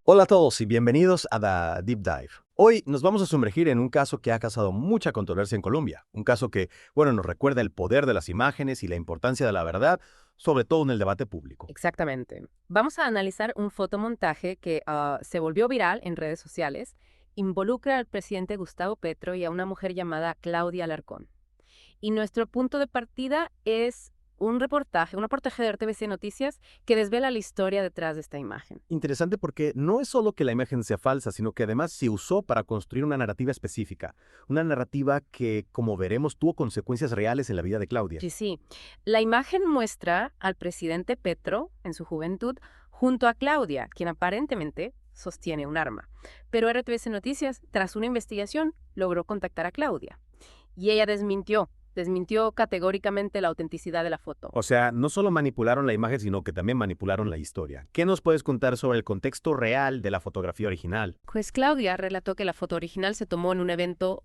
Hola a todos y bienvenidos a The Deep Dive. Hoy nos vamos a sumergir en un caso que ha causado mucha controversia en Colombia. Un caso que, nos recuerda el poder de las imágenes y la importancia de la verdad, sobre todo en el debate público. Exactamente. Vamos a analizar un fotomontaje que se volvió viral en redes sociales. Involucra al presidente Gustavo Petro y a una mujer llamada Claudia Alarcón. Y nuestro punto de partida es un reportaje de RTVC Noticias que desvela la historia detrás de esta imagen. Interesante porque no es solo que la imagen sea falsa, sino que además se usó para construir una narrativa específica. Una narrativa que, como veremos, tuvo consecuencias reales en la vida de Claudia. Sí, sí. La imagen muestra al presidente Petro, en su juventud, junto a Claudia, quien aparentemente sostiene un arma. Pero RTVC Noticias, tras una investigación, logró contactar a Claudia. Y ella desmintió categóricamente la autenticidad de la foto. O sea, no solo manipularon la imagen, sino que también manipularon la historia. ¿Qué nos puedes contar sobre el contexto real de la fotografía original? Pues Claudia relató que la foto original se tomó en un evento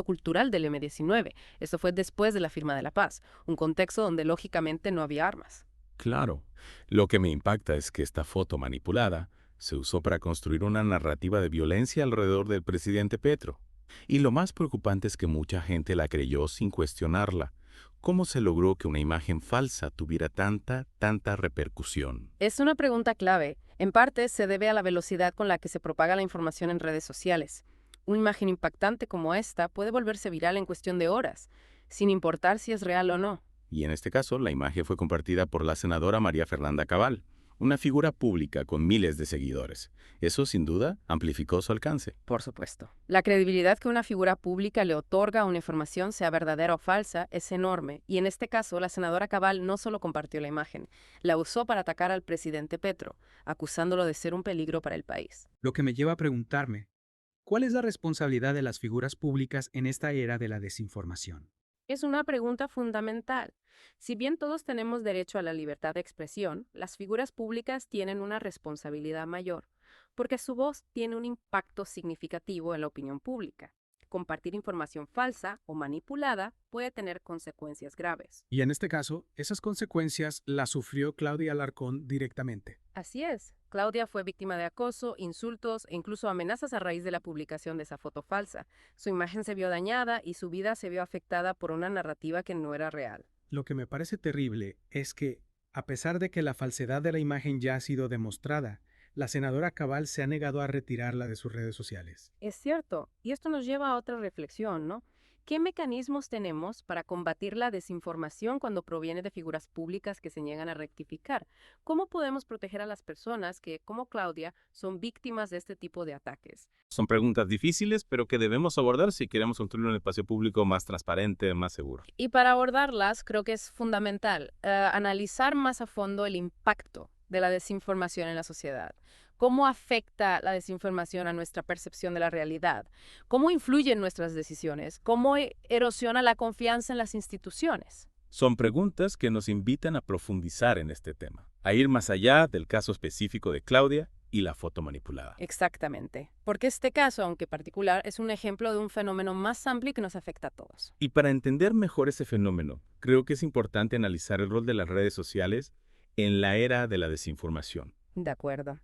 cultural del M-19. Esto fue después de la firma de la paz, un contexto donde lógicamente no había armas. Claro, lo que me impacta es que esta foto manipulada se usó para construir una narrativa de violencia alrededor del presidente Petro. Y lo más preocupante es que mucha gente la creyó sin cuestionarla. ¿Cómo se logró que una imagen falsa tuviera tanta repercusión? Es una pregunta clave. En parte se debe a la velocidad con la que se propaga la información en redes sociales. Una imagen impactante como esta puede volverse viral en cuestión de horas, sin importar si es real o no. Y en este caso, la imagen fue compartida por la senadora María Fernanda Cabal, una figura pública con miles de seguidores. Eso, sin duda, amplificó su alcance. Por supuesto. La credibilidad que una figura pública le otorga a una información, sea verdadera o falsa, es enorme. Y en este caso, la senadora Cabal no solo compartió la imagen, la usó para atacar al presidente Petro, acusándolo de ser un peligro para el país. Lo que me lleva a preguntarme, ¿cuál es la responsabilidad de las figuras públicas en esta era de la desinformación? Es una pregunta fundamental. Si bien todos tenemos derecho a la libertad de expresión, las figuras públicas tienen una responsabilidad mayor, porque su voz tiene un impacto significativo en la opinión pública. Compartir información falsa o manipulada puede tener consecuencias graves. Y en este caso, esas consecuencias las sufrió Claudia Alarcón directamente. Así es. Claudia fue víctima de acoso, insultos e incluso amenazas a raíz de la publicación de esa foto falsa. Su imagen se vio dañada y su vida se vio afectada por una narrativa que no era real. Lo que me parece terrible es que, a pesar de que la falsedad de la imagen ya ha sido demostrada, la senadora Cabal se ha negado a retirarla de sus redes sociales. Es cierto, y esto nos lleva a otra reflexión, ¿no? ¿Qué mecanismos tenemos para combatir la desinformación cuando proviene de figuras públicas que se niegan a rectificar? ¿Cómo podemos proteger a las personas que, como Claudia, son víctimas de este tipo de ataques? Son preguntas difíciles, pero que debemos abordar si queremos construir un espacio público más transparente, más seguro. Y para abordarlas, creo que es fundamental analizar más a fondo el impacto de la desinformación en la sociedad. ¿Cómo afecta la desinformación a nuestra percepción de la realidad? ¿Cómo influye en nuestras decisiones? ¿Cómo erosiona la confianza en las instituciones? Son preguntas que nos invitan a profundizar en este tema, a ir más allá del caso específico de Claudia y la foto manipulada. Exactamente. Porque este caso, aunque particular, es un ejemplo de un fenómeno más amplio que nos afecta a todos. Y para entender mejor ese fenómeno, creo que es importante analizar el rol de las redes sociales en la era de la desinformación. De acuerdo.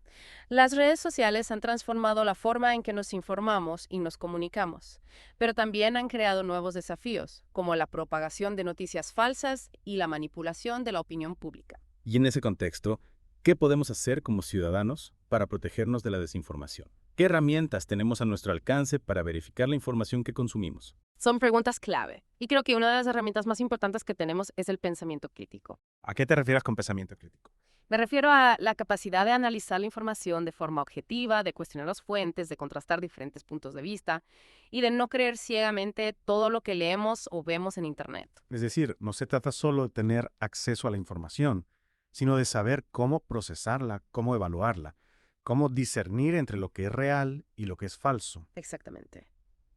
Las redes sociales han transformado la forma en que nos informamos y nos comunicamos, pero también han creado nuevos desafíos, como la propagación de noticias falsas y la manipulación de la opinión pública. Y en ese contexto, ¿qué podemos hacer como ciudadanos para protegernos de la desinformación? ¿Qué herramientas tenemos a nuestro alcance para verificar la información que consumimos? Son preguntas clave, y creo que una de las herramientas más importantes que tenemos es el pensamiento crítico. ¿A qué te refieres con pensamiento crítico? Me refiero a la capacidad de analizar la información de forma objetiva, de cuestionar las fuentes, de contrastar diferentes puntos de vista y de no creer ciegamente todo lo que leemos o vemos en Internet. Es decir, no se trata solo de tener acceso a la información, sino de saber cómo procesarla, cómo evaluarla, cómo discernir entre lo que es real y lo que es falso. Exactamente.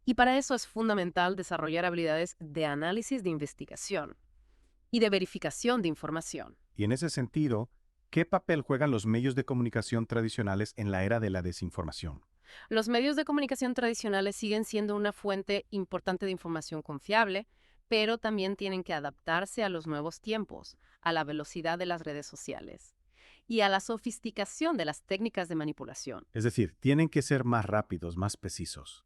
Y para eso es fundamental desarrollar habilidades de análisis de investigación y de verificación de información. Y en ese sentido, ¿qué papel juegan los medios de comunicación tradicionales en la era de la desinformación? Los medios de comunicación tradicionales siguen siendo una fuente importante de información confiable, pero también tienen que adaptarse a los nuevos tiempos, a la velocidad de las redes sociales. y a la sofisticación de las técnicas de manipulación. Es decir, tienen que ser más rápidos, más precisos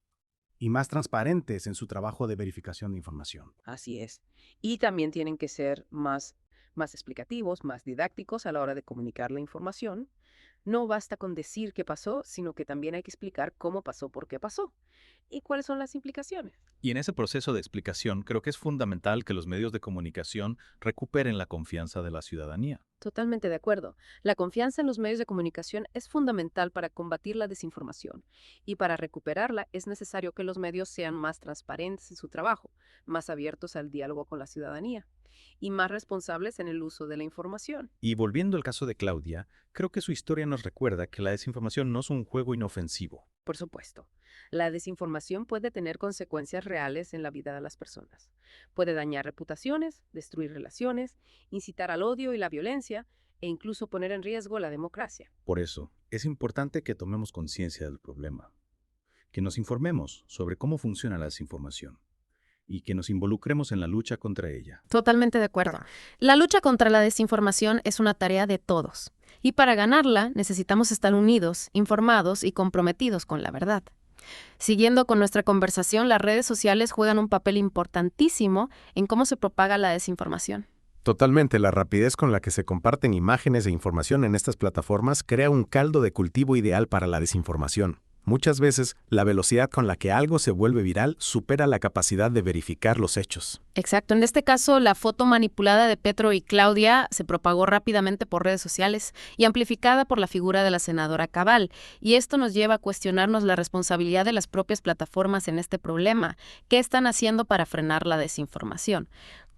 y más transparentes en su trabajo de verificación de información. Así es. Y también tienen que ser más explicativos, más didácticos a la hora de comunicar la información. No basta con decir qué pasó, sino que también hay que explicar cómo pasó, por qué pasó y cuáles son las implicaciones. Y en ese proceso de explicación, creo que es fundamental que los medios de comunicación recuperen la confianza de la ciudadanía. Totalmente de acuerdo. La confianza en los medios de comunicación es fundamental para combatir la desinformación y para recuperarla es necesario que los medios sean más transparentes en su trabajo, más abiertos al diálogo con la ciudadanía y más responsables en el uso de la información. Y volviendo al caso de Claudia, creo que su historia nos recuerda que la desinformación no es un juego inofensivo. Por supuesto, la desinformación puede tener consecuencias reales en la vida de las personas. Puede dañar reputaciones, destruir relaciones, incitar al odio y la violencia e incluso poner en riesgo la democracia. Por eso, es importante que tomemos conciencia del problema, que nos informemos sobre cómo funciona la desinformación y que nos involucremos en la lucha contra ella. Totalmente de acuerdo. La lucha contra la desinformación es una tarea de todos. Y para ganarla necesitamos estar unidos, informados y comprometidos con la verdad. Siguiendo con nuestra conversación, las redes sociales juegan un papel importantísimo en cómo se propaga la desinformación. Totalmente, la rapidez con la que se comparten imágenes e información en estas plataformas crea un caldo de cultivo ideal para la desinformación. Muchas veces, la velocidad con la que algo se vuelve viral supera la capacidad de verificar los hechos. Exacto. En este caso, la foto manipulada de Petro y Claudia se propagó rápidamente por redes sociales y amplificada por la figura de la senadora Cabal. Y esto nos lleva a cuestionarnos la responsabilidad de las propias plataformas en este problema. ¿Qué están haciendo para frenar la desinformación?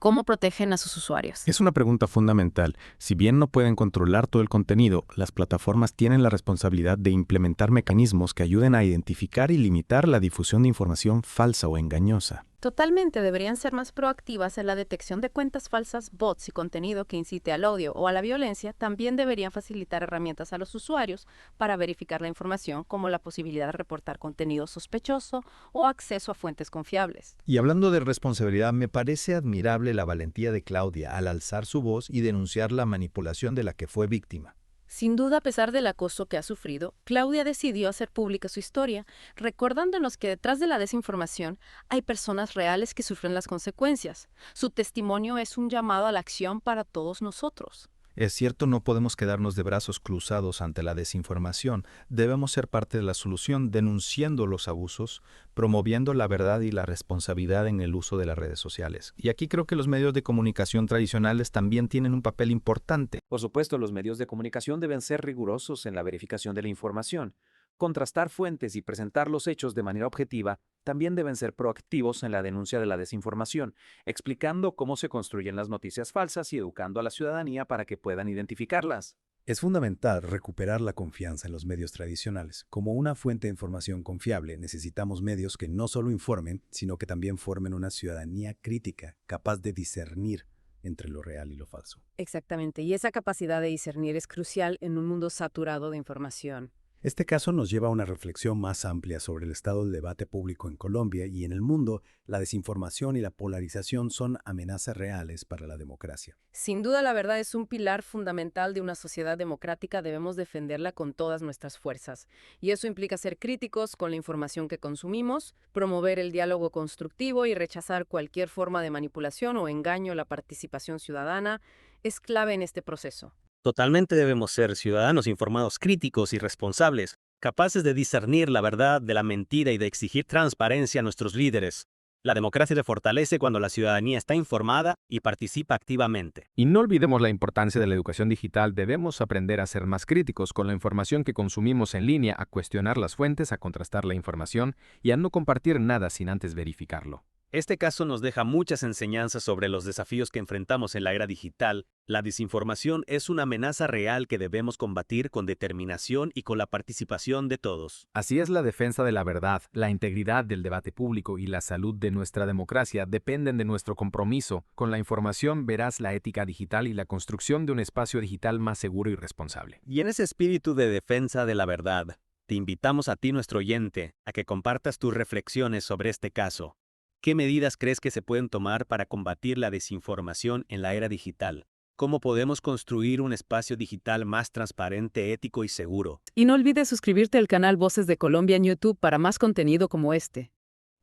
¿Cómo protegen a sus usuarios? Es una pregunta fundamental. Si bien no pueden controlar todo el contenido, las plataformas tienen la responsabilidad de implementar mecanismos que ayuden a identificar y limitar la difusión de información falsa o engañosa. Totalmente deberían ser más proactivas en la detección de cuentas falsas, bots y contenido que incite al odio o a la violencia. También deberían facilitar herramientas a los usuarios para verificar la información, como la posibilidad de reportar contenido sospechoso o acceso a fuentes confiables. Y hablando de responsabilidad, me parece admirable la valentía de Claudia al alzar su voz y denunciar la manipulación de la que fue víctima. Sin duda, a pesar del acoso que ha sufrido, Claudia decidió hacer pública su historia, recordándonos que detrás de la desinformación hay personas reales que sufren las consecuencias. Su testimonio es un llamado a la acción para todos nosotros. Es cierto, no podemos quedarnos de brazos cruzados ante la desinformación. Debemos ser parte de la solución, denunciando los abusos, promoviendo la verdad y la responsabilidad en el uso de las redes sociales. Y aquí creo que los medios de comunicación tradicionales también tienen un papel importante. Por supuesto, los medios de comunicación deben ser rigurosos en la verificación de la información. Contrastar fuentes y presentar los hechos de manera objetiva también deben ser proactivos en la denuncia de la desinformación, explicando cómo se construyen las noticias falsas y educando a la ciudadanía para que puedan identificarlas. Es fundamental recuperar la confianza en los medios tradicionales. Como una fuente de información confiable, necesitamos medios que no solo informen, sino que también formen una ciudadanía crítica, capaz de discernir entre lo real y lo falso. Exactamente, y esa capacidad de discernir es crucial en un mundo saturado de información. Este caso nos lleva a una reflexión más amplia sobre el estado del debate público en Colombia y en el mundo. La desinformación y la polarización son amenazas reales para la democracia. Sin duda, la verdad es un pilar fundamental de una sociedad democrática. Debemos defenderla con todas nuestras fuerzas. Y eso implica ser críticos con la información que consumimos, promover el diálogo constructivo y rechazar cualquier forma de manipulación o engaño. La participación ciudadana es clave en este proceso. Totalmente debemos ser ciudadanos informados, críticos y responsables, capaces de discernir la verdad de la mentira y de exigir transparencia a nuestros líderes. La democracia se fortalece cuando la ciudadanía está informada y participa activamente. Y no olvidemos la importancia de la educación digital. Debemos aprender a ser más críticos con la información que consumimos en línea, a cuestionar las fuentes, a contrastar la información y a no compartir nada sin antes verificarlo. Este caso nos deja muchas enseñanzas sobre los desafíos que enfrentamos en la era digital. La desinformación es una amenaza real que debemos combatir con determinación y con la participación de todos. Así es, la defensa de la verdad, la integridad del debate público y la salud de nuestra democracia dependen de nuestro compromiso con la información veraz, la ética digital y la construcción de un espacio digital más seguro y responsable. Y en ese espíritu de defensa de la verdad, te invitamos a ti, nuestro oyente, a que compartas tus reflexiones sobre este caso. ¿Qué medidas crees que se pueden tomar para combatir la desinformación en la era digital? cómo podemos construir un espacio digital más transparente, ético y seguro. Y no olvides suscribirte al canal Voces de Colombia en YouTube para más contenido como este.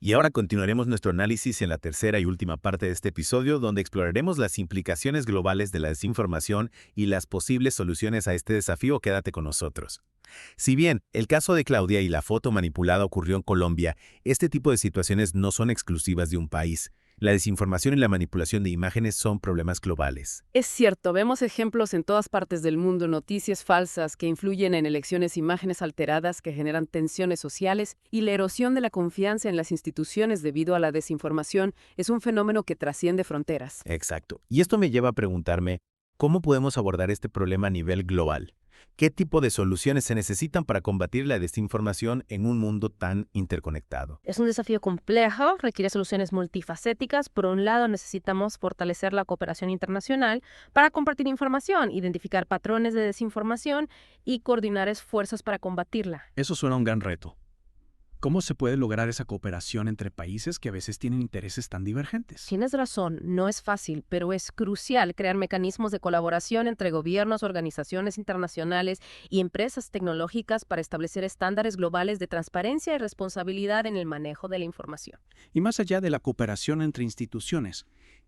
Y ahora continuaremos nuestro análisis en la tercera y última parte de este episodio, donde exploraremos las implicaciones globales de la desinformación y las posibles soluciones a este desafío. Quédate con nosotros. Si bien el caso de Claudia y la foto manipulada ocurrió en Colombia, este tipo de situaciones no son exclusivas de un país. La desinformación y la manipulación de imágenes son problemas globales. Es cierto, vemos ejemplos en todas partes del mundo, noticias falsas que influyen en elecciones, imágenes alteradas que generan tensiones sociales y la erosión de la confianza en las instituciones debido a la desinformación es un fenómeno que trasciende fronteras. Exacto. Y esto me lleva a preguntarme, ¿cómo podemos abordar este problema a nivel global? ¿Qué tipo de soluciones se necesitan para combatir la desinformación en un mundo tan interconectado? Es un desafío complejo, requiere soluciones multifacéticas. Por un lado, necesitamos fortalecer la cooperación internacional para compartir información, identificar patrones de desinformación y coordinar esfuerzos para combatirla. Eso suena a un gran reto. ¿Cómo se puede lograr esa cooperación entre países que a veces tienen intereses tan divergentes? Tienes razón, no es fácil, pero es crucial crear mecanismos de colaboración entre gobiernos, organizaciones internacionales y empresas tecnológicas para establecer estándares globales de transparencia y responsabilidad en el manejo de la información. Y más allá de la cooperación entre instituciones,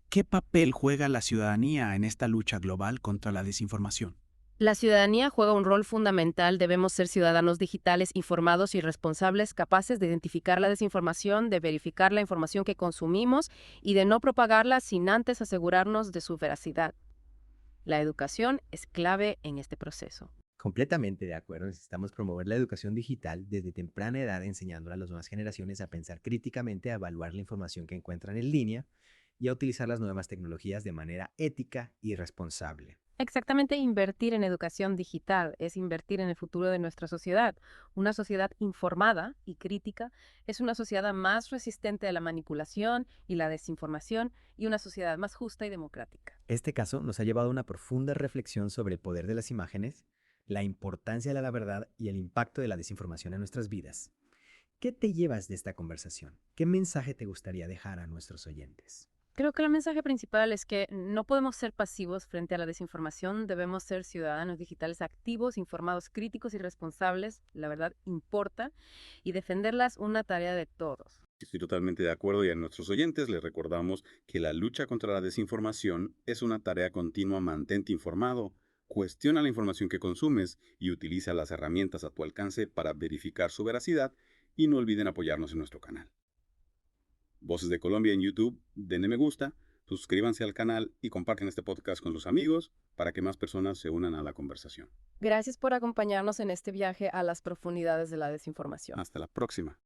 ¿qué papel juega la ciudadanía en esta lucha global contra la desinformación? La ciudadanía juega un rol fundamental. Debemos ser ciudadanos digitales informados y responsables, capaces de identificar la desinformación, de verificar la información que consumimos y de no propagarla sin antes asegurarnos de su veracidad. La educación es clave en este proceso. Completamente de acuerdo, necesitamos promover la educación digital desde temprana edad, enseñándole a las nuevas generaciones a pensar críticamente, a evaluar la información que encuentran en línea y a utilizar las nuevas tecnologías de manera ética y responsable. Exactamente, invertir en educación digital es invertir en el futuro de nuestra sociedad. Una sociedad informada y crítica es una sociedad más resistente a la manipulación y la desinformación y una sociedad más justa y democrática. Este caso nos ha llevado a una profunda reflexión sobre el poder de las imágenes, la importancia de la verdad y el impacto de la desinformación en nuestras vidas. ¿Qué te llevas de esta conversación? ¿Qué mensaje te gustaría dejar a nuestros oyentes? Creo que el mensaje principal es que no podemos ser pasivos frente a la desinformación, debemos ser ciudadanos digitales activos, informados, críticos y responsables, la verdad importa, y defenderla es una tarea de todos. Estoy totalmente de acuerdo y a nuestros oyentes les recordamos que la lucha contra la desinformación es una tarea continua. Mantente informado, cuestiona la información que consumes y utiliza las herramientas a tu alcance para verificar su veracidad y no olviden apoyarnos en nuestro canal. Voces de Colombia en YouTube, denle me gusta, suscríbanse al canal y compartan este podcast con sus amigos para que más personas se unan a la conversación. Gracias por acompañarnos en este viaje a las profundidades de la desinformación. Hasta la próxima.